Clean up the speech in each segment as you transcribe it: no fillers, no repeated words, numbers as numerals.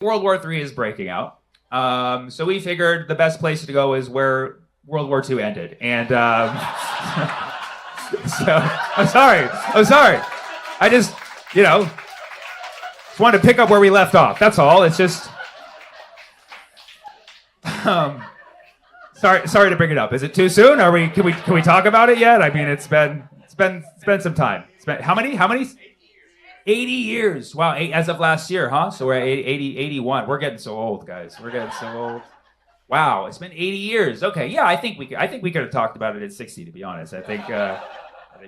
World War III is breaking out. So we figured the best place to go is where World War II ended. And so I'm sorry. I just, just wanted to pick up where we left off. That's all. It's just, sorry to bring it up. Is it too soon? Can we talk about it yet? I mean, it's been some time. How many? 80 years. Wow, as of last year, huh? So we're at 81. We're getting so old, guys. We're getting so old. Wow, it's been 80 years. Okay, yeah, I think we could have talked about it at 60, to be honest. I think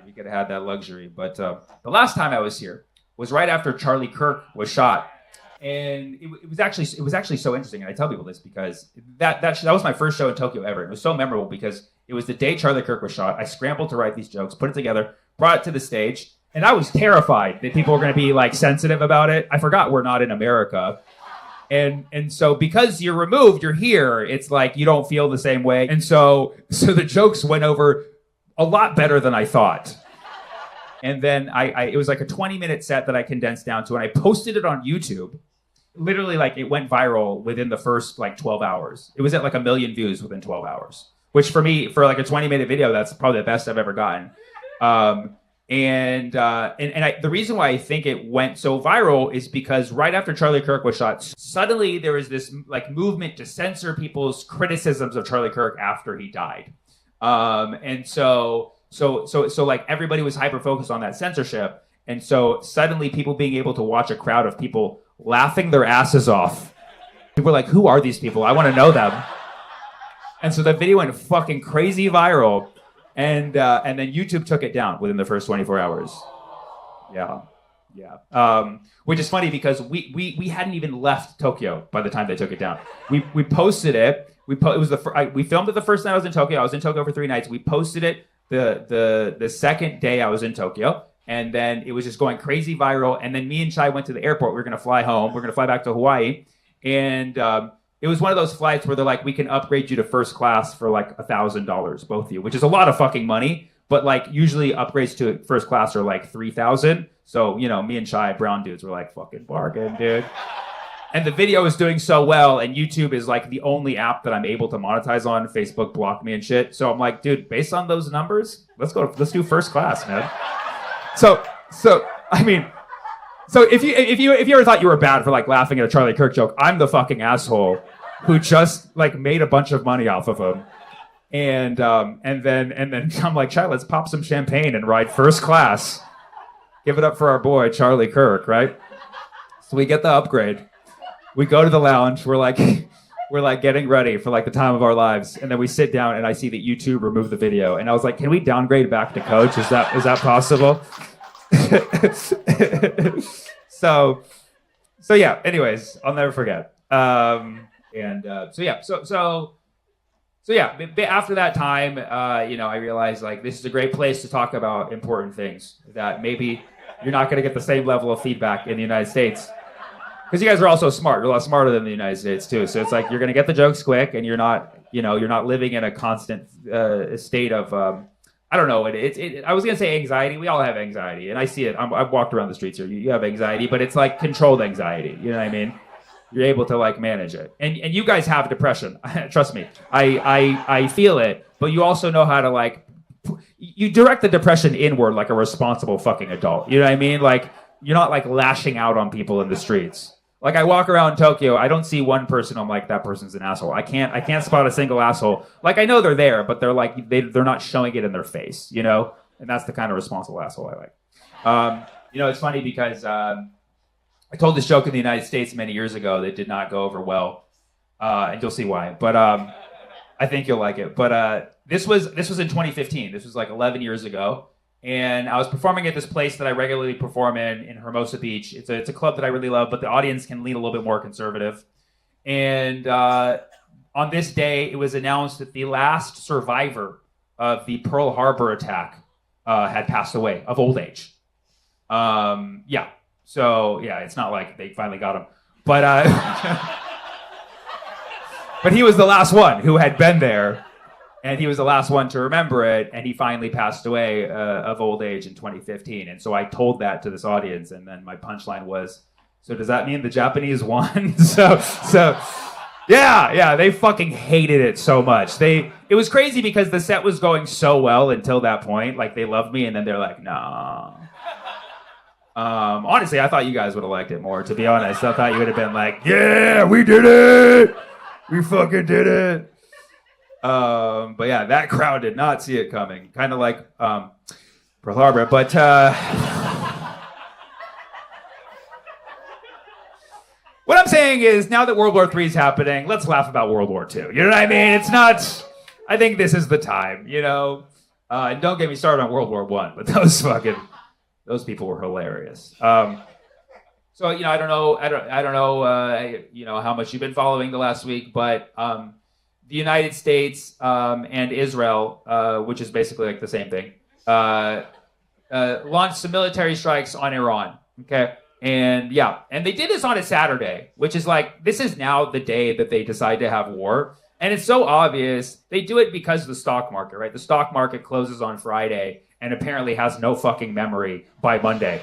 we could have had that luxury. But the last time I was here was right after Charlie Kirk was shot. And it was actually so interesting, and I tell people this because that was my first show in Tokyo ever. It was so memorable because it was the day Charlie Kirk was shot. I scrambled to write these jokes, put it together, brought it to the stage, and I was terrified that people were going to be like sensitive about it. I forgot we're not in America. And so because you're removed, you're here, it's like you don't feel the same way. And so the jokes went over a lot better than I thought. And then it was like a 20-minute set that I condensed down to, and I posted it on YouTube. Literally, like, it went viral within the first, 12 hours. It was at, 1 million views within 12 hours. Which, for me, for, a 20-minute video, that's probably the best I've ever gotten. The reason why I think it went so viral is because right after Charlie Kirk was shot, suddenly there was this, movement to censor people's criticisms of Charlie Kirk after he died. So everybody was hyper-focused on that censorship. And so suddenly people being able to watch a crowd of people laughing their asses off. People were like, who are these people? I want to know them. And so the video went fucking crazy viral. And then YouTube took it down within the first 24 hours. Yeah. Which is funny because we hadn't even left Tokyo by the time they took it down. We posted it. We filmed it the first night I was in Tokyo. I was in Tokyo for 3 nights. We posted it the second day I was in Tokyo. And then it was just going crazy viral. And then me and Shai went to the airport. We were going to fly home. We were going to fly back to Hawaii. And it was one of those flights where they're like, we can upgrade you to first class for $1,000, both of you, which is a lot of fucking money. But usually upgrades to first class are $3,000. So, me and Shai, brown dudes, were like, fucking bargain, dude. And the video is doing so well. And YouTube is the only app that I'm able to monetize on. Facebook blocked me and shit. So I'm like, dude, based on those numbers, let's do first class, man. So if you ever thought you were bad for laughing at a Charlie Kirk joke, I'm the fucking asshole who just made a bunch of money off of him. And then I'm like, Chai, let's pop some champagne and ride first class. Give it up for our boy Charlie Kirk, right? So we get the upgrade. We go to the lounge. We're getting ready for the time of our lives, and then we sit down and I see that YouTube removed the video, and I was like, can we downgrade back to coach? Is that possible? so yeah, anyways, I'll never forget. After that time, I realized this is a great place to talk about important things that maybe you're not going to get the same level of feedback in the United States. Because you guys are also smart. You're a lot smarter than the United States too. So it's you're going to get the jokes quick, and you're not living in a constant state of I don't know. I was going to say anxiety. We all have anxiety, and I see it. I've walked around the streets here. You have anxiety, but it's controlled anxiety. You know what I mean? You're able to manage it, and you guys have depression. Trust me, I feel it. But you also know how to you direct the depression inward like a responsible fucking adult. You know what I mean? You're not lashing out on people in the streets. I walk around Tokyo, I don't see one person I'm like, that person's an asshole. I can't spot a single asshole. I know they're there, but they're they're not showing it in their face, And that's the kind of responsible asshole I like. It's funny because I told this joke in the United States many years ago that did not go over well, and you'll see why. But I think you'll like it. But this was in 2015. This was 11 years ago. And I was performing at this place that I regularly perform in Hermosa Beach. It's a club that I really love, but the audience can lean a little bit more conservative. And on this day, it was announced that the last survivor of the Pearl Harbor attack had passed away of old age. Yeah. So, yeah, it's not like they finally got him. But but he was the last one who had been there. And he was the last one to remember it, and he finally passed away of old age in 2015. And so I told that to this audience, and then my punchline was, So does that mean the Japanese won? So yeah, they fucking hated it so much. It was crazy because the set was going so well until that point. Like they loved me, and then they're like, nah. Honestly, I thought you guys would have liked it more, to be honest. I thought you would have been like, yeah, we did it! We fucking did it! But yeah, that crowd did not see it coming. Kind of like Pearl Harbor, but what I'm saying is, now that World War III is happening, let's laugh about World War II. You know what I mean? It's not... I think this is the time, you know? And don't get me started on World War I, but those people were hilarious. So, you know, I don't know, you know, how much you've been following the last week, but the United States and Israel, which is basically like the same thing, launched some military strikes on Iran, okay? And yeah, and they did this on a Saturday, which is like, this is now the day that they decide to have war. And it's so obvious. They do it because of the stock market, right? The stock market closes on Friday and apparently has no fucking memory by Monday.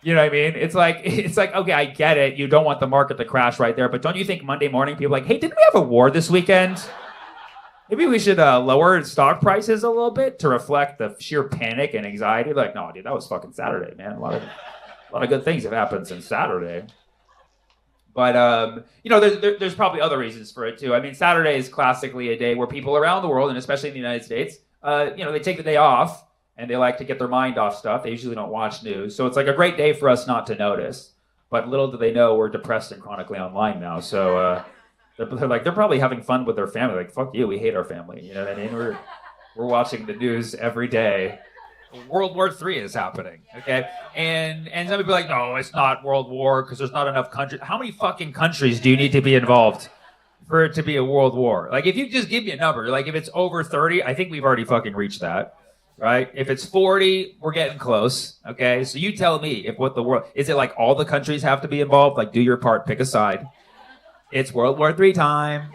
You know what I mean? It's like, okay, I get it. You don't want the market to crash right there, but don't you think Monday morning people are like, hey, didn't we have a war this weekend? Maybe we should lower stock prices a little bit to reflect the sheer panic and anxiety. Like, no, dude, that was fucking Saturday, man. A lot of good things have happened since Saturday. But, you know, there's probably other reasons for it, too. I mean, Saturday is classically a day where people around the world, and especially in the United States, you know, they take the day off, and they like to get their mind off stuff. They usually don't watch news. So it's like a great day for us not to notice. But little do they know we're depressed and chronically online now. So they're probably having fun with their family. Like, fuck you, we hate our family. You know what I mean? We're watching the news every day. World War III is happening, okay? And some people are like, no, it's not World War because there's not enough countries. How many fucking countries do you need to be involved for it to be a world war? Like, if you just give me a number, like if it's over 30, I think we've already fucking reached that, right? If it's 40, we're getting close, okay? So you tell me is it like all the countries have to be involved? Like, do your part, pick a side. It's World War III time,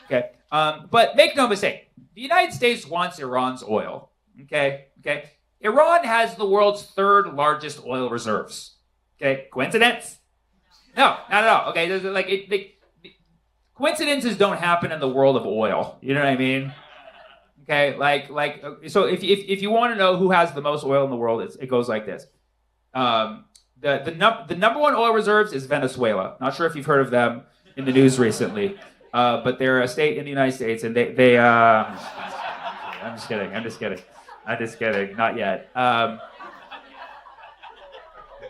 okay? But make no mistake, the United States wants Iran's oil, okay? Iran has the world's third largest oil reserves. Okay, coincidence? No, not at all. Okay, coincidences don't happen in the world of oil. You know what I mean? Okay, so if you want to know who has the most oil in the world, it goes like this. The number one oil reserves is Venezuela. Not sure if you've heard of them in the news recently, but they're a state in the United States, and they I'm just kidding. Not yet.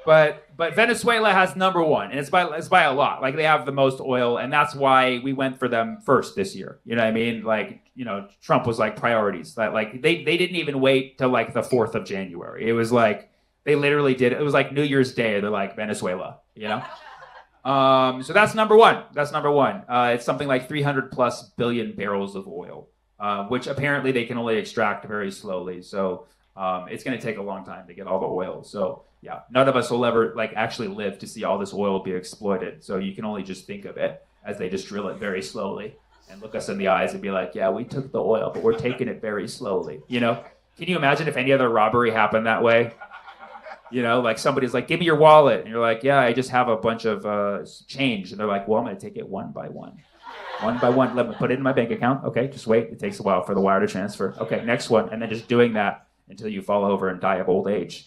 But Venezuela has number one, and it's by a lot. Like, they have the most oil, and that's why we went for them first this year. You know what I mean? Like, you know, Trump was like priorities. Like they didn't even wait till like the 4th of January. It was like they literally did. It was like New Year's Day. They're like, Venezuela. You know. So that's number one. It's something like 300 plus billion barrels of oil. Which apparently they can only extract very slowly. So it's going to take a long time to get all the oil. So yeah, none of us will ever like actually live to see all this oil be exploited. So you can only just think of it as they just drill it very slowly and look us in the eyes and be like, yeah, we took the oil, but we're taking it very slowly. You know, can you imagine if any other robbery happened that way? You know, like somebody's like, give me your wallet. And you're like, yeah, I just have a bunch of change. And they're like, well, I'm going to take it one by one. One by one, let me put it in my bank account. Okay, just wait. It takes a while for the wire to transfer. Okay, next one. And then just doing that until you fall over and die of old age.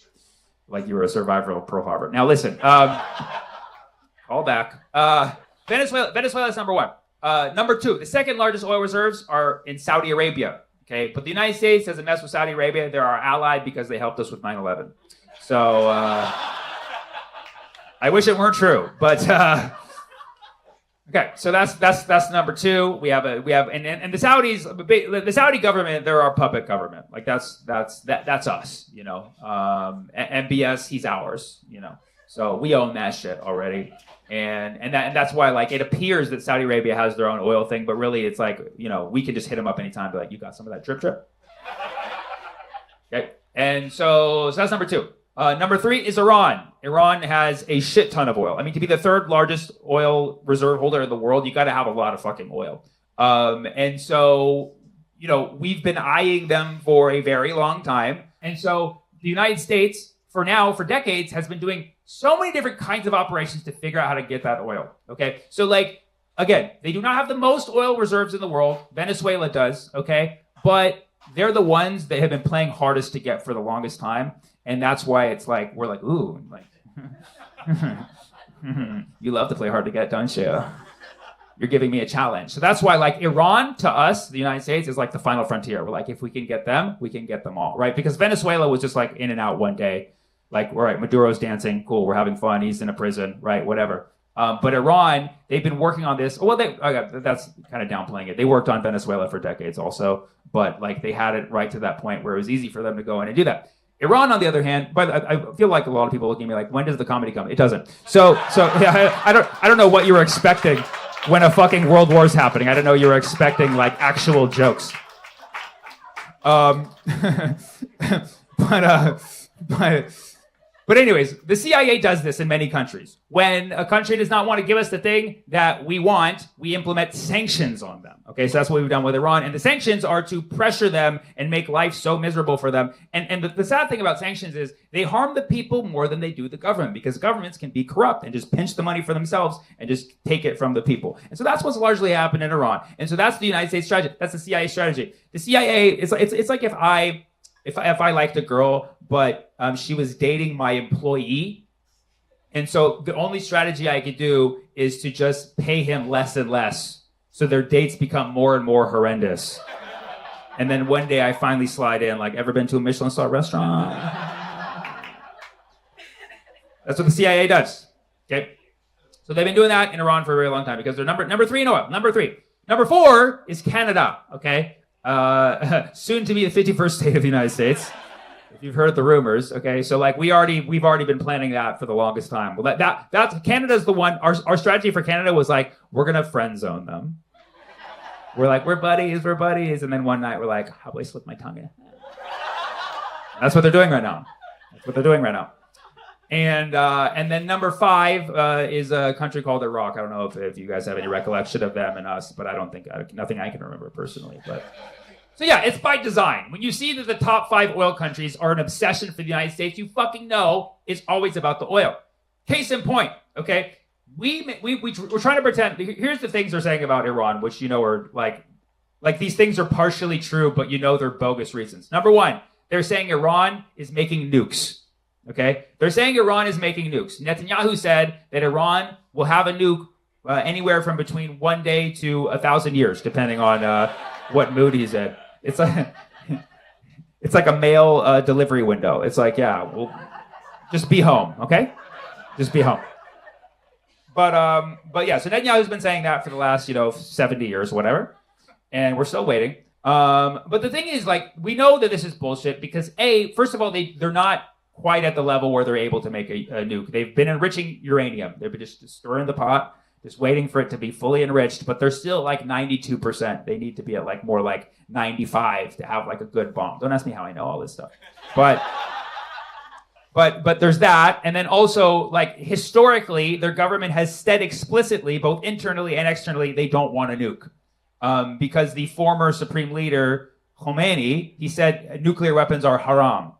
Like you were a survivor of Pearl Harbor. Now listen, call back. Venezuela is number one. Number two, the second largest oil reserves are in Saudi Arabia. Okay, but the United States doesn't mess with Saudi Arabia. They're our ally because they helped us with 9/11. So I wish it weren't true, but okay. So that's number two. We have and the Saudis, the Saudi government, they're our puppet government. Like that's us. You know, MBS, he's ours. You know, so we own that shit already. And that's why, like, it appears that Saudi Arabia has their own oil thing, but really it's like, you know, we can just hit them up anytime, be like, you got some of that drip? Okay, and so that's number two. Number three is Iran. Iran has a shit ton of oil. I mean, to be the third largest oil reserve holder in the world, you got to have a lot of fucking oil. And so, you know, we've been eyeing them for a very long time. And so the United States, for decades, has been doing so many different kinds of operations to figure out how to get that oil. Okay, so like again, they do not have the most oil reserves in the world. Venezuela does. Okay, but they're the ones that have been playing hardest to get for the longest time, and that's why it's like we're like, ooh, like you love to play hard to get, don't you? You're giving me a challenge. So that's why, like, Iran to us, the United States, is like the final frontier. We're like, if we can get them, we can get them all, right? Because Venezuela was just like in and out one day. Like, all right, Maduro's dancing, cool, we're having fun, he's in a prison, right, whatever. But Iran, they've been working on this. Well, that's kind of downplaying it. They worked on Venezuela for decades also, but like they had it right to that point where it was easy for them to go in and do that. Iran, on the other hand, but I feel like a lot of people look at me like, when does the comedy come? It doesn't. So yeah, I don't know what you were expecting when a fucking world war is happening. I don't know you were expecting like actual jokes. But anyways, the CIA does this in many countries. When a country does not want to give us the thing that we want, we implement sanctions on them. Okay, so that's what we've done with Iran. And the sanctions are to pressure them and make life so miserable for them. And the sad thing about sanctions is they harm the people more than they do the government, because governments can be corrupt and just pinch the money for themselves and just take it from the people. And so that's what's largely happened in Iran. And so that's the United States strategy. That's the CIA strategy. The CIA, it's like if I liked a girl, but she was dating my employee, and so the only strategy I could do is to just pay him less and less, so their dates become more and more horrendous. And then one day I finally slide in, like, ever been to a Michelin star restaurant? That's what the CIA does. Okay, so they've been doing that in Iran for a very long time because they're number three in oil. Number three. Number four is Canada. Okay. Soon to be the 51st state of the United States, if you've heard the rumors. Okay, so like we've already been planning that for the longest time. Well, that's Canada's the one. Our strategy for Canada was like, we're gonna friend zone them. We're like, we're buddies, and then one night we're like, how do I slip my tongue in? That's what they're doing right now. And then number five is a country called Iraq. I don't know if you guys have any recollection of them and us, but I don't think nothing I can remember personally. But so yeah, it's by design. When you see that the top 5 oil countries are an obsession for the United States, you fucking know it's always about the oil. Case in point, okay? We're trying to pretend. Here's the things they're saying about Iran, which you know are like these things are partially true, but you know they're bogus reasons. Number one, they're saying Iran is making nukes. Okay, they're saying Iran is making nukes. Netanyahu said that Iran will have a nuke anywhere from between 1 day to 1,000 years, depending on what mood he's in. It's like a mail delivery window. It's like, yeah, well, just be home, okay? Just be home. But yeah, so Netanyahu's been saying that for the last 70 years, whatever, and we're still waiting. But the thing is, like, we know that this is bullshit because first of all, they're not quite at the level where they're able to make a nuke. They've been enriching uranium. They've been just stirring the pot, just waiting for it to be fully enriched, but they're still like 92%. They need to be at like more like 95 to have like a good bomb. Don't ask me how I know all this stuff. But there's that. And then also, like, historically, their government has said explicitly, both internally and externally, they don't want a nuke. Because the former supreme leader, Khomeini, he said nuclear weapons are haram.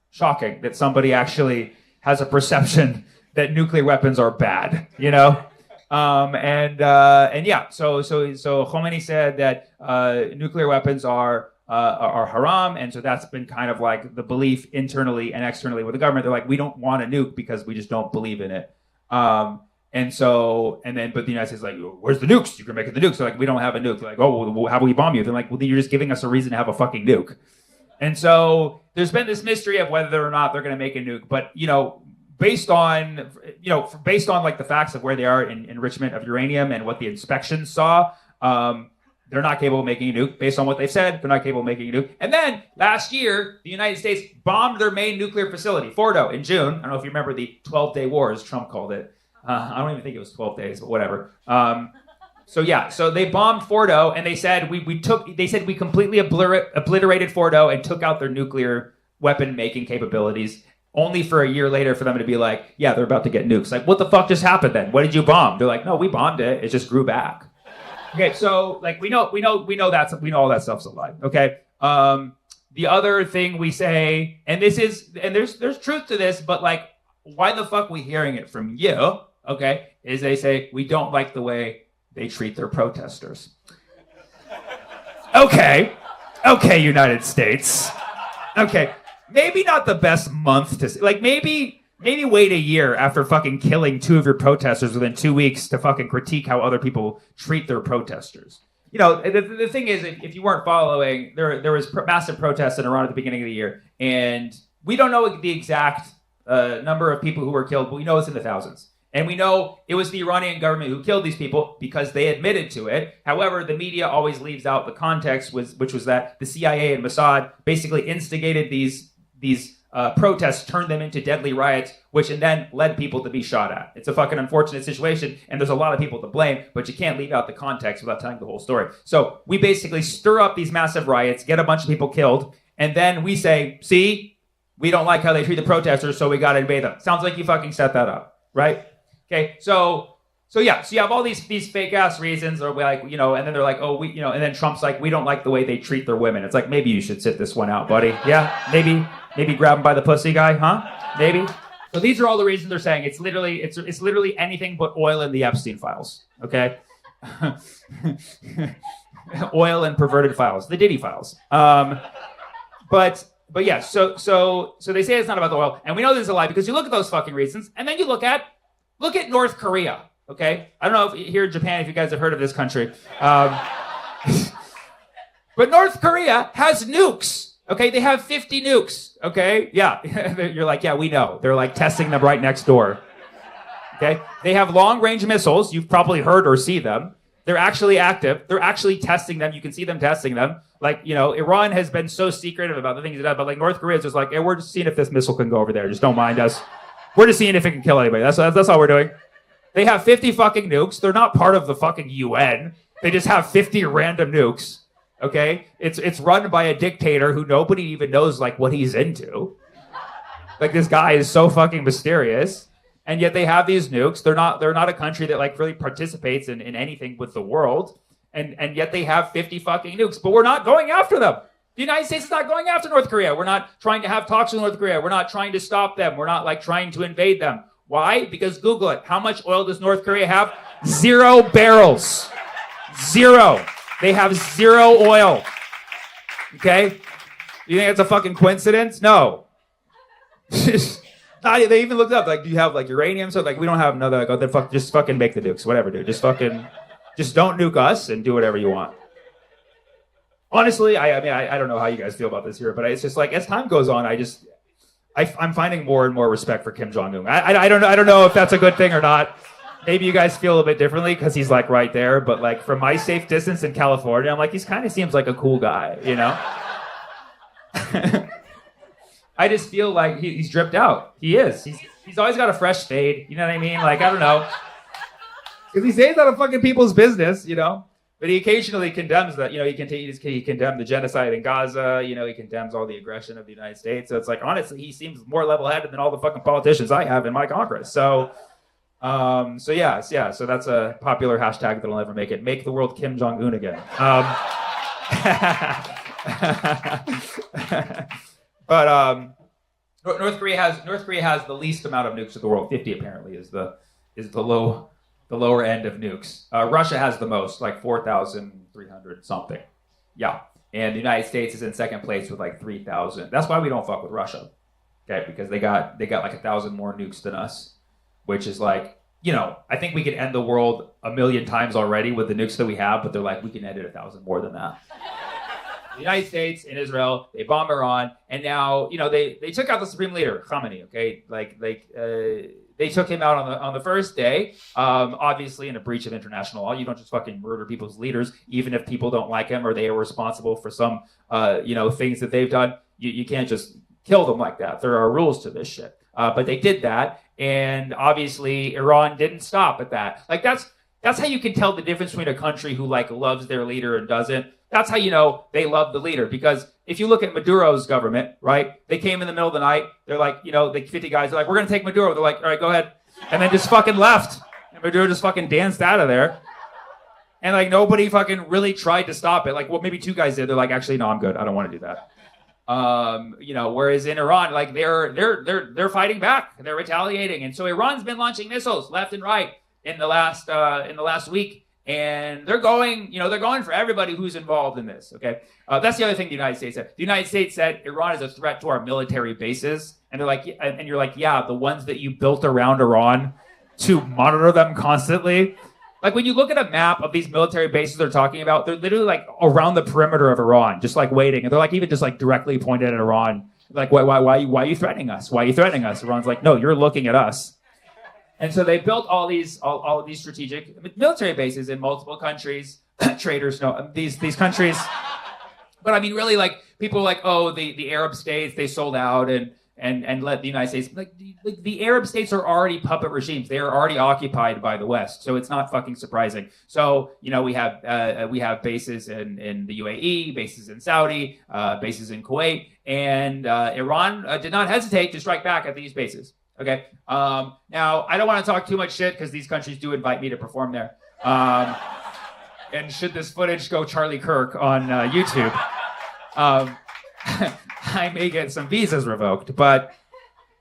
Shocking that somebody actually has a perception that nuclear weapons are bad, and yeah, so Khomeini said that nuclear weapons are haram, and so that's been kind of like the belief internally and externally with the government. They're like, we don't want a nuke because we just don't believe in it. But the United States is like, where's the nukes? You can make it the nukes. They're like, we don't have a nuke. They're like, oh, well, how will we bomb you? They're like, well, then you're just giving us a reason to have a fucking nuke. And so there's been this mystery of whether or not they're going to make a nuke. But, based on like the facts of where they are in enrichment of uranium and what the inspections saw, they're not capable of making a nuke. Based on what they've said, they're not capable of making a nuke. And then last year, the United States bombed their main nuclear facility, Fordo, in June. I don't know if you remember the 12-day war, as Trump called it. I don't even think it was 12 days, but whatever. So they bombed Fordo, and they said we completely obliterated Fordo and took out their nuclear weapon making capabilities, only for a year later for them to be like, yeah, they're about to get nukes. Like, what the fuck just happened then? What did you bomb? They're like, no, we bombed it. It just grew back. Okay, so like we know all that stuff's a lie. Okay. The other thing we say, and there's truth to this, but like why the fuck we hearing it from you, okay, is they say, we don't like the way they treat their protesters. Okay, United States. Okay, maybe not the best month to, like, maybe wait a year after fucking killing 2 of your protesters within 2 weeks to fucking critique how other people treat their protesters. You know, the thing is, if you weren't following, there was massive protests in Iran at the beginning of the year, and we don't know the exact number of people who were killed, but we know it's in the thousands. And we know it was the Iranian government who killed these people because they admitted to it. However, the media always leaves out the context, which was that the CIA and Mossad basically instigated these protests, turned them into deadly riots, which then led people to be shot at. It's a fucking unfortunate situation, and there's a lot of people to blame, but you can't leave out the context without telling the whole story. So we basically stir up these massive riots, get a bunch of people killed, and then we say, see, we don't like how they treat the protesters, so we gotta invade them. Sounds like you fucking set that up, right? Okay, so you have all these fake ass reasons, or like, you know, and then they're like, oh, we, you know, and then Trump's like, we don't like the way they treat their women. It's like, maybe you should sit this one out, buddy. Yeah, maybe grab him by the pussy, guy, huh? Maybe. So these are all the reasons they're saying it's literally anything but oil in the Epstein files. Okay, oil and perverted files, the Diddy files. But yeah, so they say it's not about the oil, and we know this is a lie because you look at those fucking reasons, and then you look at North Korea. Okay, I don't know if here in Japan if you guys have heard of this country, but North Korea has nukes. Okay, they have 50 nukes. Okay, yeah, you're like, yeah, we know. They're like testing them right next door. Okay, they have long-range missiles. You've probably heard or see them. They're actually active. They're actually testing them. You can see them testing them. Like, you know, Iran has been so secretive about the things it does, but like North Korea is just like, hey, we're just seeing if this missile can go over there. Just don't mind us. We're just seeing if it can kill anybody. That's all we're doing. They have 50 fucking nukes. They're not part of the fucking UN. They just have 50 random nukes. Okay? It's run by a dictator who nobody even knows like what he's into. Like, this guy is so fucking mysterious. And yet they have these nukes. They're not a country that like really participates in anything with the world. And yet they have 50 fucking nukes. But we're not going after them. The United States is not going after North Korea. We're not trying to have talks with North Korea. We're not trying to stop them. We're not like trying to invade them. Why? Because Google it. How much oil does North Korea have? 0 barrels. 0. They have 0 oil. Okay? You think that's a fucking coincidence? No. They even looked up, like, do you have like uranium? So like, we don't have another, like, oh, then just fucking make the nukes. Whatever, dude. Just don't nuke us and do whatever you want. Honestly, I mean, I don't know how you guys feel about this here, but it's just like, as time goes on, I'm finding more and more respect for Kim Jong-un. I don't know if that's a good thing or not. Maybe you guys feel a bit differently because he's like right there, but like from my safe distance in California, I'm like, he's kind of seems like a cool guy, you know? I just feel like he's dripped out. He is. He's always got a fresh fade. You know what I mean? Like, I don't know. Because he stays out of fucking people's business, you know? But he occasionally condemns that, you know, he condemned the genocide in Gaza, you know, he condemns all the aggression of the United States. So it's like, honestly, he seems more level-headed than all the fucking politicians I have in my Congress. So so that's a popular hashtag that'll never make it. Make the world Kim Jong-un again. But North Korea has the least amount of nukes in the world. 50 apparently is the lower end of nukes. Russia has the most, like 4,300 something. Yeah, and the United States is in second place with like 3,000. That's why we don't fuck with Russia, okay? Because they got like 1,000 more nukes than us, which is like, you know, I think we could end the world 1,000,000 times already with the nukes that we have, but they're like, we can end it 1,000 more than that. The United States and Israel, they bomb Iran, and now, you know, they took out the supreme leader, Khamenei, okay? They took him out on the first day, obviously in a breach of international law. You don't just fucking murder people's leaders, even if people don't like him or they are responsible for some, things that they've done. You can't just kill them like that. There are rules to this shit. But they did that, and obviously Iran didn't stop at that. Like, that's how you can tell the difference between a country who like loves their leader and doesn't. That's how you know they love the leader. Because if you look at Maduro's government, right? They came in the middle of the night. They're like, you know, the 50 guys are like, we're going to take Maduro. They're like, all right, go ahead. And then just fucking left. And Maduro just fucking danced out of there. And like nobody fucking really tried to stop it. Like, well, maybe 2 guys did. They're like, actually, no, I'm good. I don't want to do that. Whereas in Iran, like they're fighting back, they're retaliating, and so Iran's been launching missiles left and right in the last week. And they're going for everybody who's involved in this. Okay, that's the other thing the United States said. The United States said Iran is a threat to our military bases, and they're like, and you're like, yeah, the ones that you built around Iran to monitor them constantly. Like when you look at a map of these military bases they're talking about, they're literally like around the perimeter of Iran, just like waiting, and they're like even just like directly pointed at Iran. Like, why are you threatening us? Why are you threatening us? Iran's like, no, you're looking at us. And so they built all of these strategic military bases in multiple countries. Traitors, no, these countries. But I mean, really, like people are like, oh, the Arab states, they sold out and let the United States. Like the Arab states are already puppet regimes. They are already occupied by the West, so it's not fucking surprising. So we have bases in the UAE, bases in Saudi, bases in Kuwait, and Iran did not hesitate to strike back at these bases. Okay. Now I don't want to talk too much shit because these countries do invite me to perform there. And should this footage go Charlie Kirk on YouTube, I may get some visas revoked. But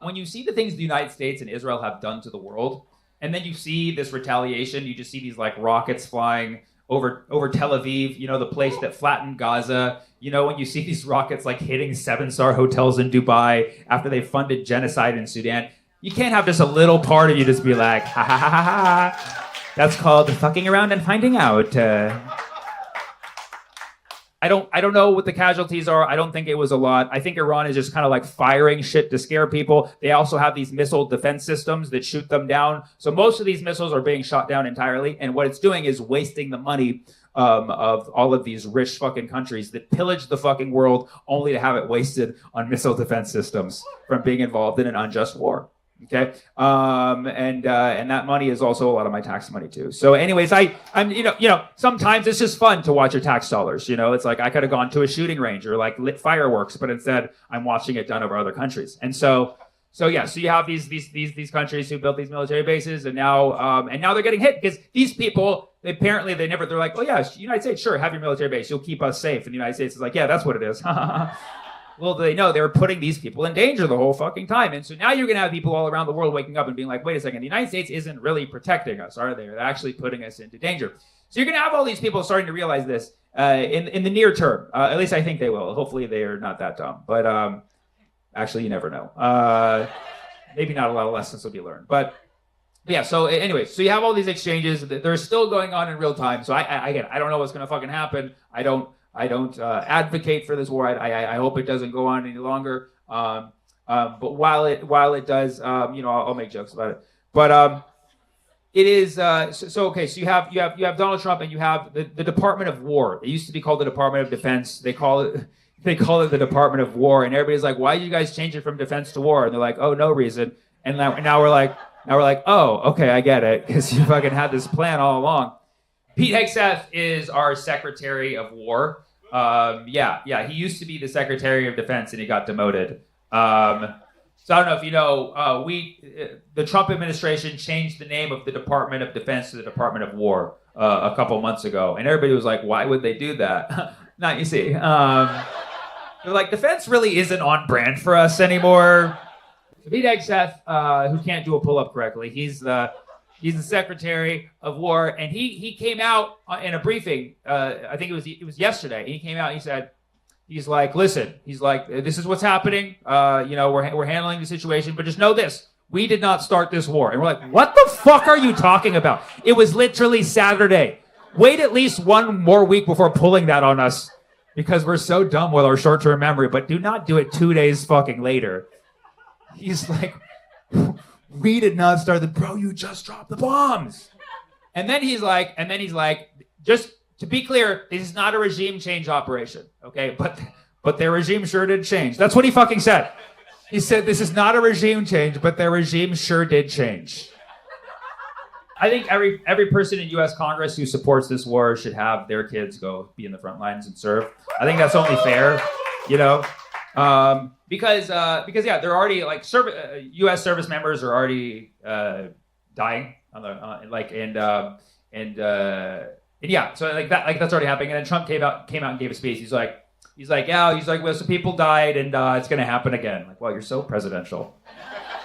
when you see the things the United States and Israel have done to the world, and then you see this retaliation, you just see these like rockets flying over Tel Aviv, the place that flattened Gaza. When you see these rockets like hitting 7-star hotels in Dubai after they funded genocide in Sudan. You can't have just a little part of you just be like, ha ha ha ha ha. That's called fucking around and finding out. I don't know what the casualties are. I don't think it was a lot. I think Iran is just kind of like firing shit to scare people. They also have these missile defense systems that shoot them down. So most of these missiles are being shot down entirely. And what it's doing is wasting the money of all of these rich fucking countries that pillage the fucking world only to have it wasted on missile defense systems from being involved in an unjust war. Okay, and that money is also a lot of my tax money too. So, anyways, I'm sometimes it's just fun to watch your tax dollars. It's like I could have gone to a shooting range or like lit fireworks, but instead I'm watching it done over other countries. And so you have these countries who built these military bases, and now they're getting hit because they're like, oh yeah, United States, sure, have your military base, you'll keep us safe. And the United States is like, yeah, that's what it is. Well, they know they were putting these people in danger the whole fucking time. And so now you're going to have people all around the world waking up and being like, wait a second, the United States isn't really protecting us, are they? They're actually putting us into danger. So you're going to have all these people starting to realize this in the near term. At least I think they will. Hopefully they are not that dumb. But actually, you never know. Maybe not a lot of lessons will be learned. But yeah, so anyways, so you have all these exchanges. They're still going on in real time. So I don't know what's going to fucking happen. I don't advocate for this war. I hope it doesn't go on any longer. But while it does, I'll make jokes about it. But it is okay. So you have Donald Trump and you have the Department of War. It used to be called the Department of Defense. They call it the Department of War. And everybody's like, why did you guys change it from defense to war? And they're like, oh, no reason. And now we're like, oh, okay, I get it, because you fucking had this plan all along. Pete Hegseth is our Secretary of War. He used to be the Secretary of Defense and he got demoted. So I don't know if you know, the Trump administration changed the name of the Department of Defense to the Department of War a couple months ago. And everybody was like, why would they do that? Not, you see. They're like, defense really isn't on brand for us anymore. Pete Hegseth, who can't do a pull-up correctly, he's the Secretary of War, and he came out in a briefing. I think it was yesterday. He came out. And he said, he's like, listen. He's like, this is what's happening. We're handling the situation, but just know this: we did not start this war. And we're like, what the fuck are you talking about? It was literally Saturday. Wait at least one more week before pulling that on us, because we're so dumb with our short-term memory. But do not do it 2 days fucking later. He's like, we did not start bro, you just dropped the bombs. And then he's like, just to be clear, this is not a regime change operation, okay? But their regime sure did change. That's what he fucking said. He said, this is not a regime change, but their regime sure did change. I think every person in U.S. Congress who supports this war should have their kids go be in the front lines and serve. I think that's only fair, because they're already like U.S. service members are already dying on the so that's already happening. And then Trump came out and gave a speech. He's like, He's like, yeah. He's like, well, some people died, and it's gonna happen again. Like, well, you're so presidential.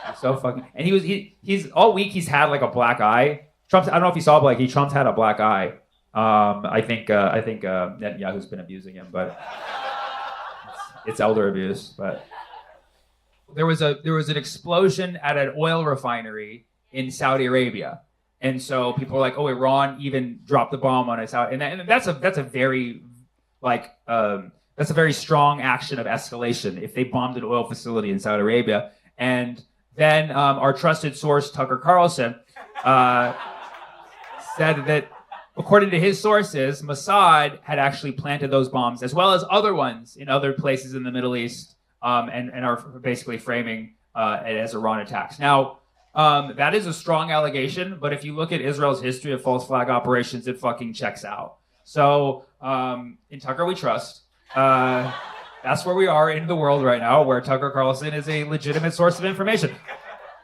You're so fucking. And he's all week. He's had like a black eye. Trump's. I don't know if you saw, but like Trump's had a black eye. I think Netanyahu's been abusing him, but it's elder abuse. But there was an explosion at an oil refinery in Saudi Arabia, and so people are like, oh, Iran even dropped the bomb on us out, and that's a very like that's a very strong action of escalation if they bombed an oil facility in Saudi Arabia. And then our trusted source Tucker Carlson said that, according to his sources, Mossad had actually planted those bombs, as well as other ones in other places in the Middle East, and are basically framing it as Iran attacks. Now, that is a strong allegation, but if you look at Israel's history of false flag operations, it fucking checks out. So, in Tucker we trust. That's where we are in the world right now, where Tucker Carlson is a legitimate source of information.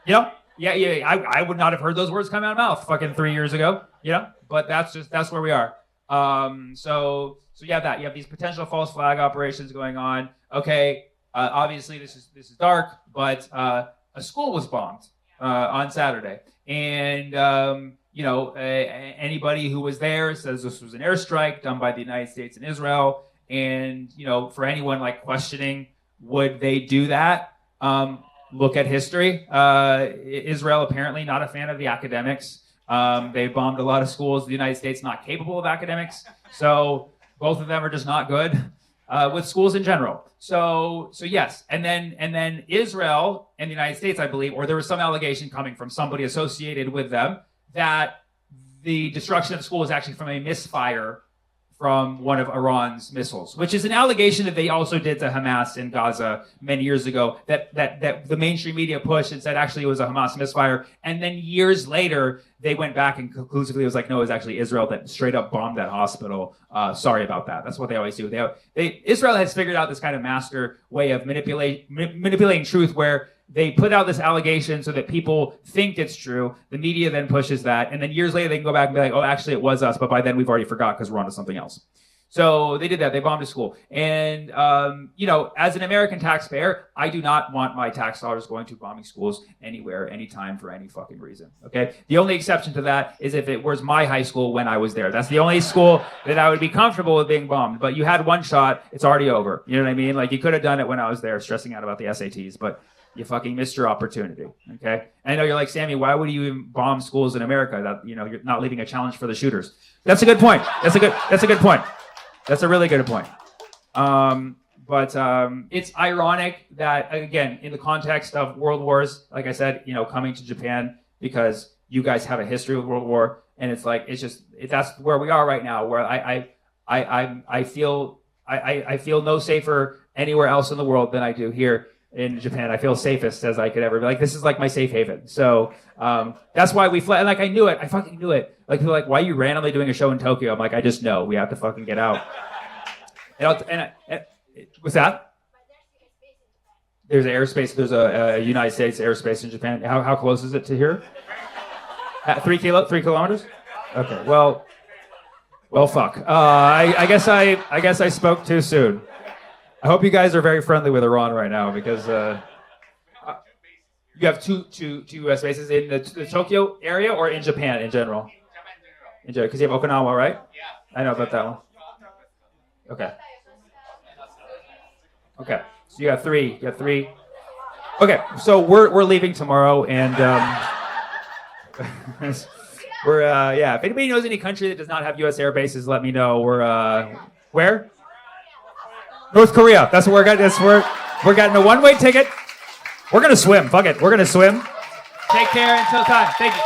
You know? Yeah, I would not have heard those words come out of my mouth fucking 3 years ago, you know? But that's where we are. So you have that. You have these potential false flag operations going on. Okay, obviously this is dark, but a school was bombed on Saturday. And, anybody who was there says this was an airstrike done by the United States and Israel. And, for anyone like questioning, would they do that? Look at history. Israel apparently not a fan of the academics. They bombed a lot of schools. The United States not capable of academics. So both of them are just not good with schools in general. So yes. And then Israel and the United States, I believe, or there was some allegation coming from somebody associated with them that the destruction of the school was actually from a misfire from one of Iran's missiles, which is an allegation that they also did to Hamas in Gaza many years ago, that the mainstream media pushed and said actually it was a Hamas misfire. And then years later, they went back and conclusively was like, no, it was actually Israel that straight up bombed that hospital. Sorry about that. That's what they always do. Israel has figured out this kind of master way of manipulating truth, where they put out this allegation so that people think it's true. The media then pushes that. And then years later, they can go back and be like, oh, actually, it was us. But by then, we've already forgot because we're on to something else. So they did that. They bombed a school. And, as an American taxpayer, I do not want my tax dollars going to bombing schools anywhere, anytime, for any fucking reason. Okay? The only exception to that is if it was my high school when I was there. That's the only school that I would be comfortable with being bombed. But you had one shot. It's already over. You know what I mean? Like, you could have done it when I was there, stressing out about the SATs. But you fucking missed your opportunity, okay? And I know you're like, Sammy, why would you even bomb schools in America? That, you're not leaving a challenge for the shooters. That's a good point. That's a good point. That's a really good point. But it's ironic that, again, in the context of world wars, like I said, coming to Japan, because you guys have a history with World War, and it's like, that's where we are right now, where I feel no safer anywhere else in the world than I do here in Japan. I feel safest as I could ever be. Like, this is like my safe haven. So that's why we fled. And like, I knew it. I fucking knew it. Like, people are like, why are you randomly doing a show in Tokyo? I'm like, I just know we have to fucking get out. And what's that? There's airspace. There's a United States airspace in Japan. How close is it to here? 3 kilometers? Okay. Well, fuck. I guess I spoke too soon. I hope you guys are very friendly with Iran right now, because you have two U.S. bases in the Tokyo area, or in Japan in general? In Japan, because you have Okinawa, right? Yeah. I know about that one. Okay. So you got three. Okay. So we're leaving tomorrow, and we're If anybody knows any country that does not have U.S. air bases, let me know. We're where? North Korea. That's what we're getting. We're getting a one-way ticket. We're gonna swim. Fuck it. We're gonna swim. Take care until time. Thank you.